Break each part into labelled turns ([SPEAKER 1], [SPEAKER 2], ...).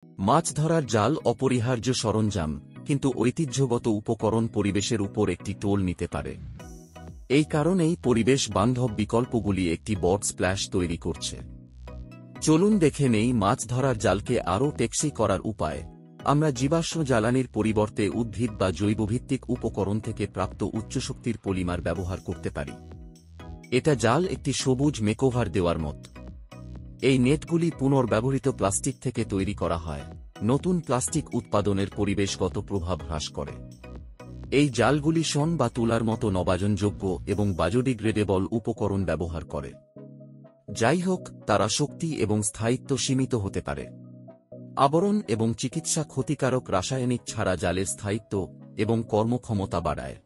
[SPEAKER 1] মাছ ধরার জাল অপরিহার্য সরঞ্জাম, কিন্তু ঐতিহ্যগত উপকরণ পরিবেশের উপর একটি টোল নিতে পারে। এই কারণেই পরিবেশ বান্ধব বিকল্পগুলি একটি বড় স্প্ল্যাশ তৈরি করছে। চলুন দেখে নেই মাছ ধরার জালকে আরও টেকসই করার উপায়। আমরা জীবাশ্ম জ্বালানির পরিবর্তে উদ্ভিদ বা জৈবভিত্তিক উপকরণ থেকে প্রাপ্ত উচ্চশক্তির পলিমার ব্যবহার করতে পারি। এটা জাল একটি সবুজ মেকওভার দেওয়ার মত। এই নেটগুলি পুনর্ব্যবহৃত প্লাস্টিক থেকে তৈরি করা হয়, নতুন প্লাস্টিক উৎপাদনের পরিবেশগত প্রভাব হ্রাস করে। এই জালগুলি শন বা তুলার মতো নবায়নযোগ্য এবং বায়োডিগ্রেডেবল উপকরণ ব্যবহার করে। যাই হোক, তারা শক্তি এবং স্থায়িত্ব সীমিত হতে পারে। আবরণ এবং চিকিৎসা ক্ষতিকারক রাসায়নিক ছাড়া জালের স্থায়িত্ব এবং কর্মক্ষমতা বাড়ায়।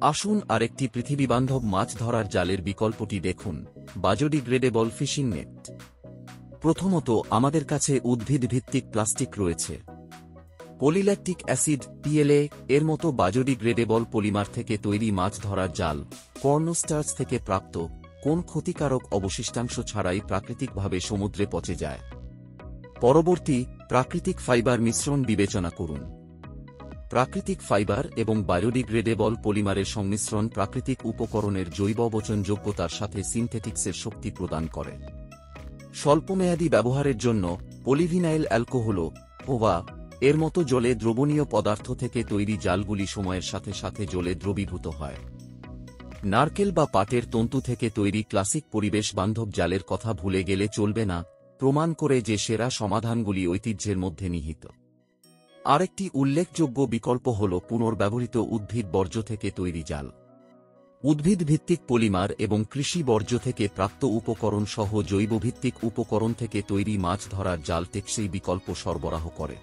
[SPEAKER 1] আসুন আরেকটি পৃথিবীবান্ধব মাছ ধরার জালের বিকল্পটি দেখুন, বায়োডিগ্রেডেবল ফিশিং নেট। প্রথমত, আমাদের কাছে উদ্ভিদভিত্তিক প্লাস্টিক রয়েছে। পলিল্যাকটিক অ্যাসিড (PLA) এর মতো বায়োডিগ্রেডেবল পলিমার থেকে তৈরি মাছ ধরার জাল কর্নস্টার্চ থেকে প্রাপ্ত কোন ক্ষতিকারক অবশিষ্টাংশ ছাড়াই প্রাকৃতিকভাবে সমুদ্রে পচে যায়। পরবর্তী, প্রাকৃতিক ফাইবার মিশ্রণ বিবেচনা করুন। প্রাকৃতিক ফাইবার এবং বায়োডিগ্রেডেবল পলিমারের সংমিশ্রণ প্রাকৃতিক উপকরণের জৈববচনযোগ্যতার সাথে সিনথেটিক্সের শক্তি প্রদান করে। স্বল্পমেয়াদী ব্যবহারের জন্য পলিভিনাইল অ্যালকোহল (POVA) এর মতো জলে দ্রবণীয় পদার্থ থেকে তৈরি জালগুলি সময়ের সাথে সাথে জলে দ্রবীভূত হয়। নারকেল বা পাটের তন্তু থেকে তৈরি ক্লাসিক পরিবেশ বান্ধব জালের কথা ভুলে গেলে চলবে না, প্রমাণ করে যে সেরা সমাধানগুলি ঐতিহ্যের মধ্যে নিহিত। আরেকটি উল্লেখযোগ্য বিকল্প হল পুনর্ব্যবহৃত উদ্ভিদ বর্জ্য থেকে তৈরি জাল। উদ্ভিদভিত্তিক পলিমার এবং কৃষি বর্জ্য থেকে প্রাপ্ত উপকরণ সহ জৈবভিত্তিক উপকরণ থেকে তৈরি মাছ ধরার জাল টেকসই বিকল্প সরবরাহ করে।